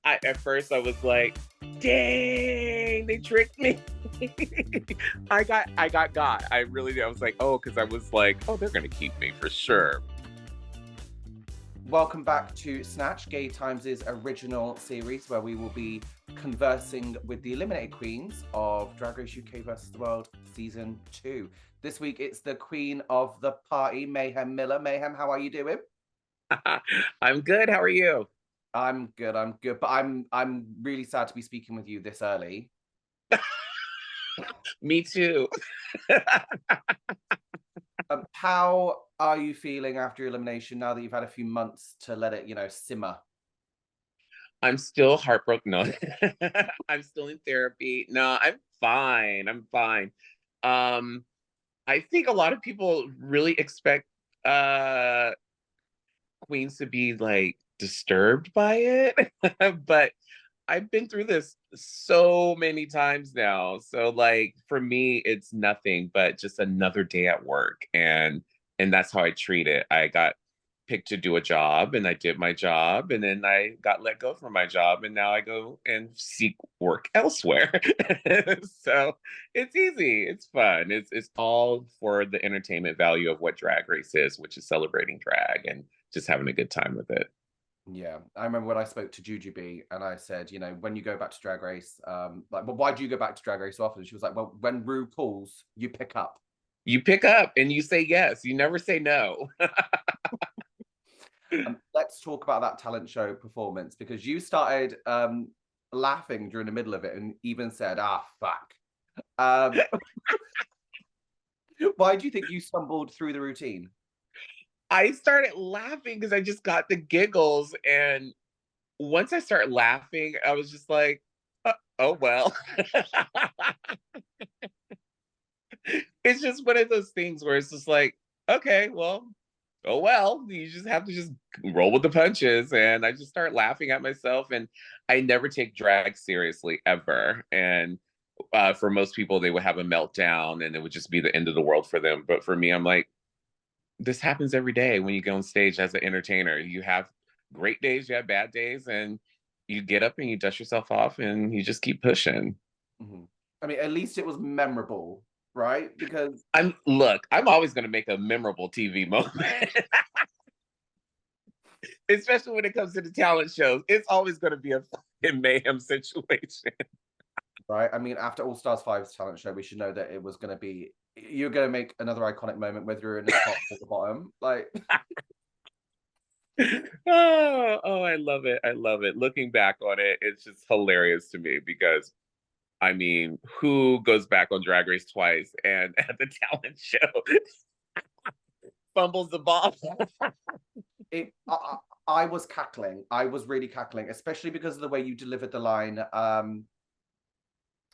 At first I was like, dang, they tricked me. I got. I really did. I was like, oh, because I was like, oh, they're gonna keep me for sure. Welcome back to Snatch, Gay Times' original series where we will be conversing with the eliminated queens of Drag Race UK vs. the World Season 2. This week it's the queen of the party, Mayhem Miller. Mayhem, how are you doing? I'm good. How are you? I'm good, but I'm really sad to be speaking with you this early. Me too. How are you feeling after your elimination now that you've had a few months to let it, simmer? I'm still heartbroken. No, I'm still in therapy. No, I'm fine. I'm fine. Um, I think a lot of people really expect uh queens to be like disturbed by it, but I've been through this so many times now. So like for me, it's nothing but just another day at work, and that's how I treat it. I got picked to do a job and I did my job and then I got let go from my job and now I go and seek work elsewhere. So it's easy, it's fun. It's all for the entertainment value of what drag race is, which is celebrating drag and just having a good time with it. Yeah, I remember when I spoke to Jujubee and I said, when you go back to Drag Race, well, why do you go back to Drag Race so often? She was like, well, when Rue calls, you pick up. You pick up and you say yes. You never say no. Let's talk about that talent show performance because you started laughing during the middle of it and even said, "Ah, fuck." Um, why do you think you stumbled through the routine? I started laughing because I just got the giggles. And once I started laughing, I was just like, oh, well. It's just one of those things where it's just like, okay, well, oh, well, you just have to just roll with the punches. And I just start laughing at myself. And I never take drag seriously ever. And for most people, they would have a meltdown and it would just be the end of the world for them. But for me, I'm like, this happens every day when you go on stage as an entertainer. You have great days, you have bad days, and you get up and you dust yourself off and you just keep pushing. Mhm. I mean, at least it was memorable, right? Because I'm always gonna make a memorable TV moment. Especially when it comes to the talent shows. It's always gonna be a fucking mayhem situation. right, I mean, after All Stars 5's talent show, we should know that it was going to be you're going to make another iconic moment, whether you're in the top or the bottom. Like, Oh, I love it. I love it. Looking back on it, it's just hilarious to me because I mean, who goes back on Drag Race twice and at the talent show fumbles the ball? it, I was cackling. I was really cackling, especially because of the way you delivered the line.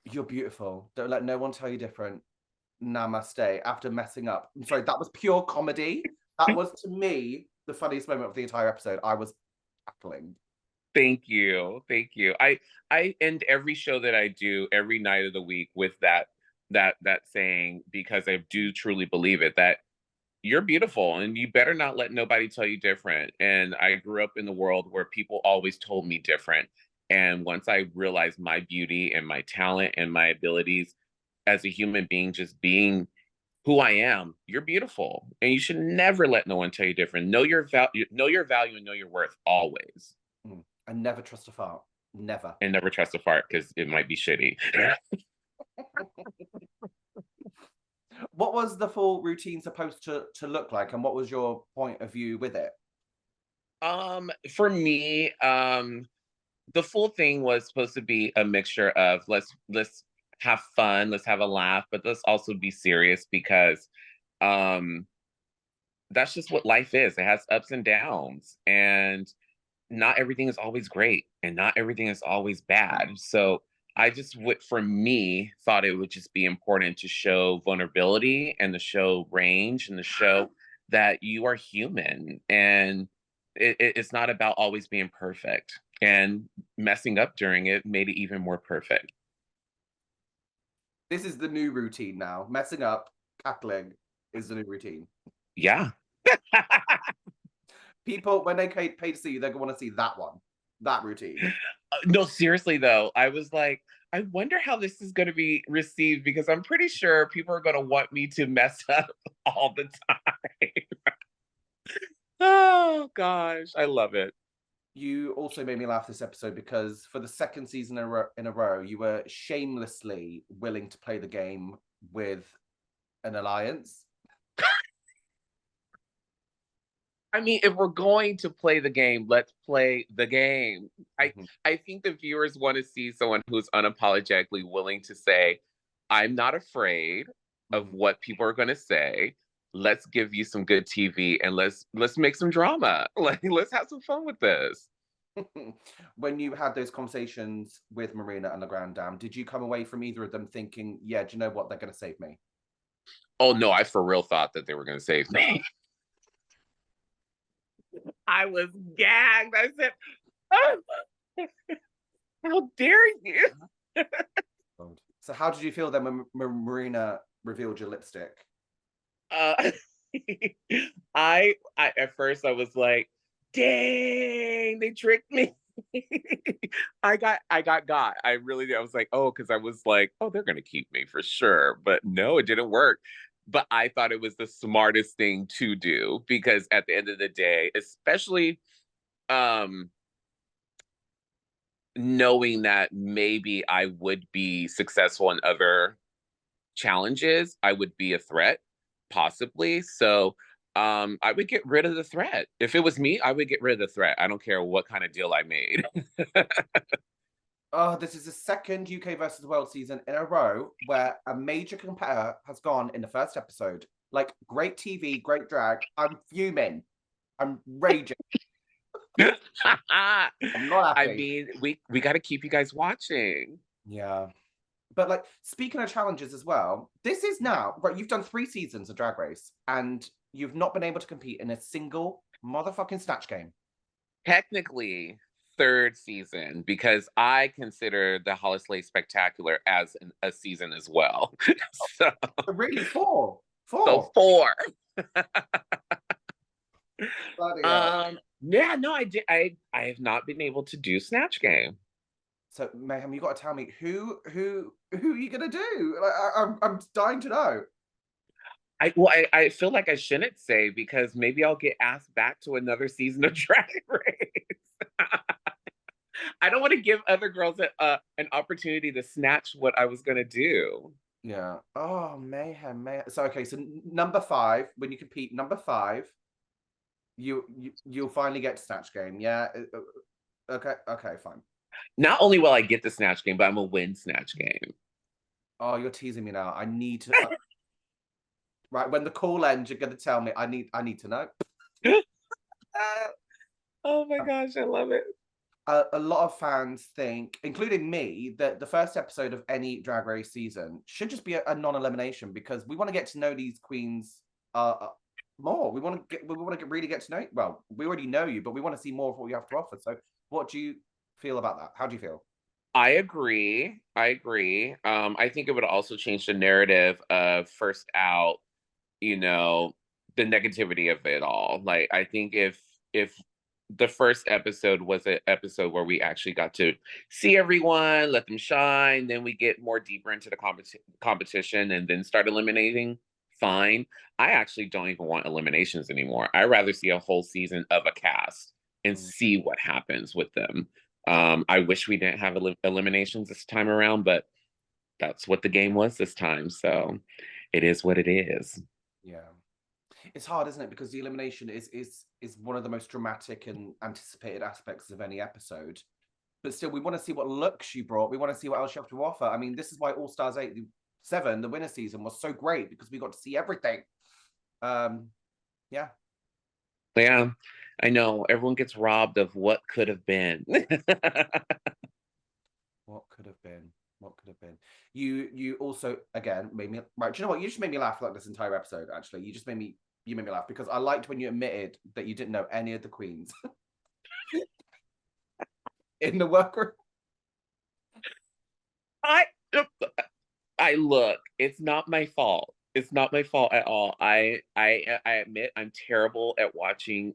You're beautiful. Don't let no one tell you different. Namaste. After messing up. I'm sorry, that was pure comedy. That was to me the funniest moment of the entire episode. I was cackling. Thank you. Thank you. I end every show that I do every night of the week with that saying because I do truly believe it that you're beautiful and you better not let nobody tell you different. And I grew up in the world where people always told me different. And once I realized my beauty and my talent and my abilities as a human being, just being who I am, you're beautiful. And you should never let no one tell you different. Know your value and know your worth always. And never trust a fart. Never. And never trust a fart because it might be shitty. What was the full routine supposed to look like, and what was your point of view with it? For me, the full thing was supposed to be a mixture of let's have fun, let's have a laugh, but let's also be serious because um that's just what life is. It has ups and downs, and not everything is always great, and not everything is always bad. So I just would, for me, thought it would just be important to show vulnerability and to show range and to show that you are human and it's not about always being perfect. And messing up during it made it even more perfect. This is the new routine now. Messing up, cackling is the new routine. Yeah. People, when they pay to see you, they're going to want to see that one. that routine. No, seriously though, I was like, I wonder how this is going to be received because I'm pretty sure people are going to want me to mess up all the time. Oh gosh, I love it. You also made me laugh this episode because for the second season in a row, you were shamelessly willing to play the game with an alliance. I mean, if we're going to play the game, let's play the game. Mhm. I think the viewers want to see someone who's unapologetically willing to say, I'm not afraid of Mhm. what people are going to say. Let's give you some good TV and let's make some drama. Like let's have some fun with this. When you had those conversations with Marina and the Grand Dam, did you come away from either of them thinking, yeah, do you know what? They're going to save me? Oh no, I for real thought that they were going to save me. I was gagged. I said, oh, how dare you? So, how did you feel then when Marina revealed your lipstick? Uh, I at first I was like, dang, they tricked me. I got. I really did. I was like, oh, because I was like, oh, they're gonna keep me for sure. But no, it didn't work. But I thought it was the smartest thing to do because at the end of the day, especially um knowing that maybe I would be successful in other challenges, I would be a threat, possibly. So I would get rid of the threat. If it was me, I would get rid of the threat. I don't care what kind of deal I made. Oh, this is the second UK versus the World season in a row where a major competitor has gone in the first episode. Like, great TV, great drag. I'm fuming. I'm raging. I I'm not happy. mean, we got to keep you guys watching. Yeah. But like, speaking of challenges as well, this is now, right, you've done 3 seasons of Drag Race and you've not been able to compete in a single motherfucking Snatch Game. Technically, third season because I consider the Holiday Spectacular as a season as well. so, Really, four. so Four. four. Bloody hell. Yeah, no, I have not been able to do Snatch Game. So Mayhem, you got to tell me who are you gonna do? Like, I'm dying to know. I feel like I shouldn't say because maybe I'll get asked back to another season of Drag Race. I don't want to give other girls an opportunity to snatch what I was gonna do. Yeah. Oh, mayhem. So okay, so number 5, when you compete, number 5, you'll finally get to Snatch Game. Yeah. Okay, fine. Not only will I get the Snatch Game, but I'm gonna win Snatch Game. Oh, you're teasing me now. I need to. Right, when the call ends, you're gonna tell me. I need to know. Oh my gosh, I love it. A lot of fans think, including me, that the first episode of any Drag Race season should just be a non-elimination because we want to get to know these queens more. We want to really get to know. Well, we already know you, but we want to see more of what you have to offer. So, what do you feel about that? How do you feel? I agree. I agree. I think it would also change the narrative of first out, you know, the negativity of it all. Like I think if the first episode was an episode where we actually got to see everyone, let them shine, then we get more deeper into the competition and then start eliminating, fine. I actually don't even want eliminations anymore. I rather see a whole season of a cast and Mm. see what happens with them. I wish we didn't have eliminations this time around, but that's what the game was this time. So it is what it is. Yeah. It's hard, isn't it? Because the elimination is one of the most dramatic and anticipated aspects of any episode. But still, we want to see what looks you brought. We want to see what else you have to offer. I mean, this is why All Stars 8, 7, the winner season, was so great because we got to see everything. Yeah. Yeah, I know. Everyone gets robbed of what could have been. What could have been? What could have been? You also again made me right. Do you know what? You just made me laugh like this entire episode. Actually, you made me laugh because I liked when you admitted that you didn't know any of the queens in the workroom. I I look, it's not my fault. It's not my fault at all. I admit I'm terrible at watching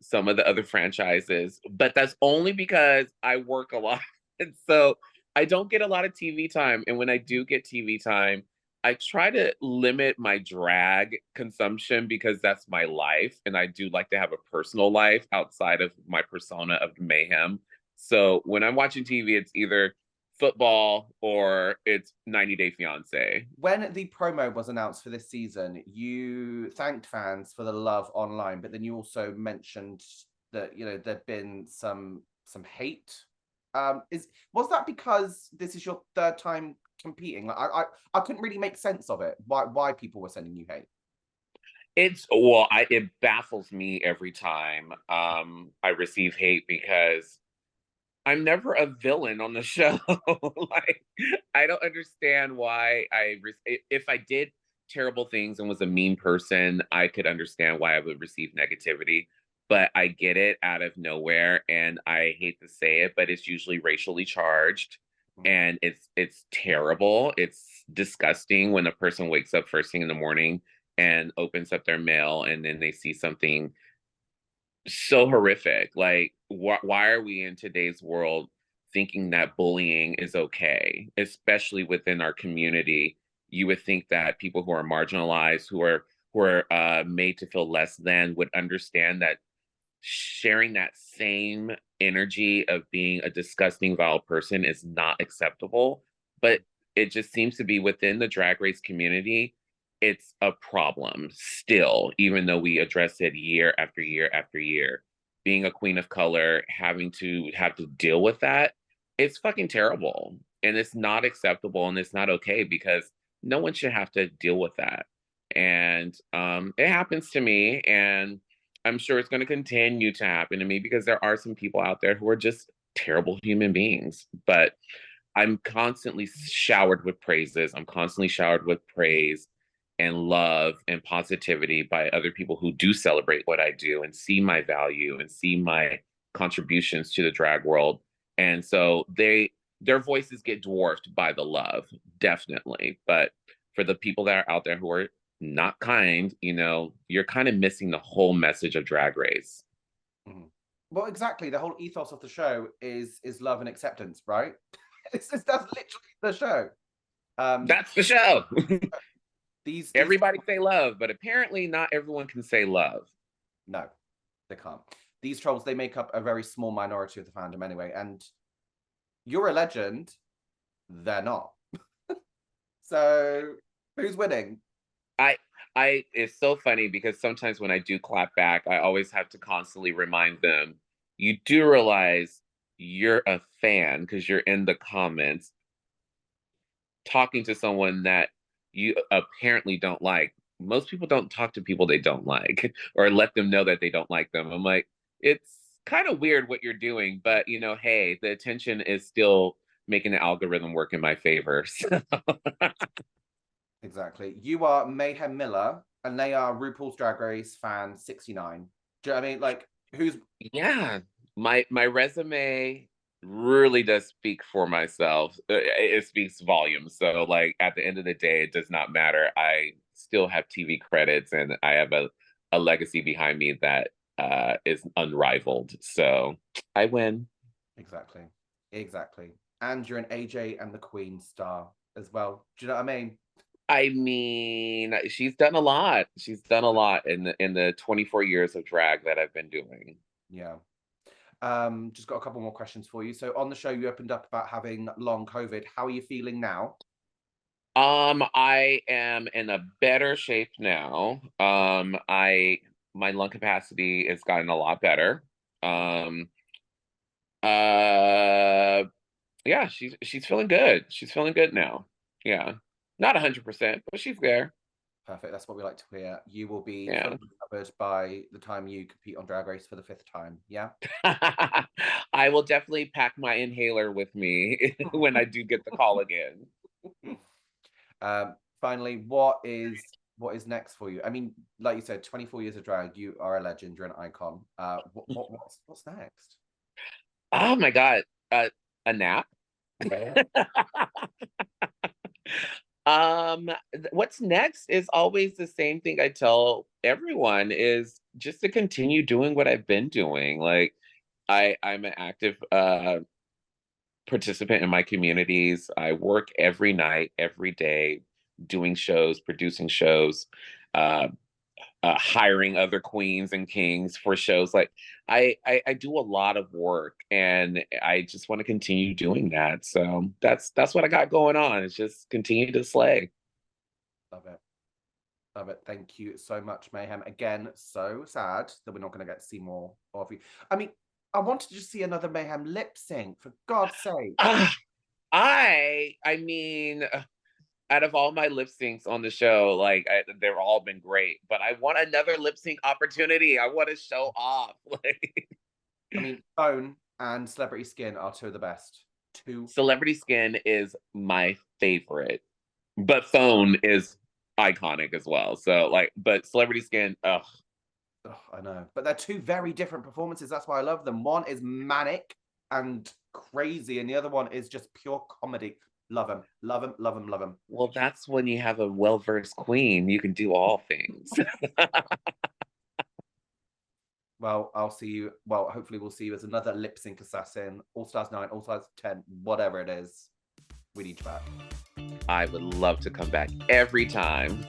some of the other franchises, but that's only because I work a lot. And so I don't get a lot of TV time. And when I do get TV time, I try to limit my drag consumption because that's my life. And I do like to have a personal life outside of my persona of mayhem. So when I'm watching TV, it's either football or it's 90 Day Fiance. When the promo was announced for this season, you thanked fans for the love online, but then you also mentioned that there'd been some hate. Is Was that because this is your third time competing? Like, I couldn't really make sense of it. Why people were sending you hate? It baffles me every time I receive hate because I'm never a villain on the show. Like, I don't understand why if I did terrible things and was a mean person, I could understand why I would receive negativity. But I get it out of nowhere, and I hate to say it, but it's usually racially charged, and it's terrible. It's disgusting when a person wakes up first thing in the morning and opens up their mail, and then they see something so horrific. Like, why are we in today's world thinking that bullying is okay, especially within our community? You would think that people who are marginalized, who are made to feel less than, would understand that sharing that same energy of being a disgusting, vile person is not acceptable. But it just seems to be within the drag race community, it's a problem still, even though we address it year after year after year. Being a queen of color, having to have to deal with that, it's fucking terrible. And it's not acceptable and it's not okay because no one should have to deal with that. And it happens to me, and I'm sure it's going to continue to happen to me because there are some people out there who are just terrible human beings. But I'm constantly showered with praises. I'm constantly showered with praise and love and positivity by other people who do celebrate what I do and see my value and see my contributions to the drag world. And so their voices get dwarfed by the love, definitely. But for the people that are out there who are not kind, you're kind of missing the whole message of Drag Race. Mhm. Well, exactly. The whole ethos of the show is love and acceptance, right? That's literally the show. That's the show. These Everybody say love, but apparently not everyone can say love. No, they can't. These trolls, they make up a very small minority of the fandom anyway, and you're a legend, they're not. So who's winning? I it's so funny because sometimes when I do clap back, I always have to constantly remind them, you do realize you're a fan because you're in the comments talking to someone that you apparently don't like. Most people don't talk to people they don't like or let them know that they don't like them. I'm like, it's kind of weird what you're doing, but hey, the attention is still making the algorithm work in my favor. So. Exactly. You are Mayhem Miller, and they are RuPaul's Drag Race fan 69. Do you know what I mean? Like, who's Yeah, my resume really does speak for myself. It speaks volumes. So, like, at the end of the day, it does not matter. I still have TV credits, and I have a legacy behind me that is unrivaled. So I win. exactly? Exactly. And you're an AJ and the Queen star as well. Do you know what I mean? I mean, she's done a lot. She's done a lot in the 24 years of drag that I've been doing. Yeah. Just got a couple more questions for you. So on the show, you opened up about having long COVID. How are you feeling now? I am in a better shape now. My lung capacity has gotten a lot better. Um, uh, yeah, she's feeling good. She's feeling good now. Yeah, not 100%, but she's there. Perfect. That's what we like to hear. You will be Yeah. fully recovered by the time you compete on Drag Race for the fifth time. Yeah. I will definitely pack my inhaler with me when I do get the call again. Finally, what is next for you? I mean, like you said, 24 years of drag, you are a legend, you're an icon. What's next? Oh my God. A nap. What's next is always the same thing I tell everyone is just to continue doing what I've been doing. Like I'm an active participant in my communities. I work every night, every day, doing shows, producing shows, uh, hiring other queens and kings for shows. Like I do a lot of work, and I just want to continue doing that. So that's what I got going on. It's just continue to slay. Love it. Love it. Thank you so much, Mayhem. Again, so sad that we're not going to get to see more of you. I mean, I wanted to just see another Mayhem lip sync, for God's sake. I mean, out of all my lip syncs on the show, like they've all been great, but I want another lip sync opportunity. I want to show off. Like, I mean, Phone and Celebrity Skin are two of the best. Two. Celebrity Skin is my favorite, but Phone is iconic as well. So like, but Celebrity Skin, ugh. Oh, I know, but they're two very different performances. That's why I love them. One is manic and crazy, and the other one is just pure comedy. Love him, love him, love him, love him. Well, that's when you have a well-versed queen. You can do all things. Well, I'll see you. Well, hopefully, we'll see you as another lip sync assassin, All Stars 9, All Stars 10, whatever it is. We need you back. I would love to come back every time.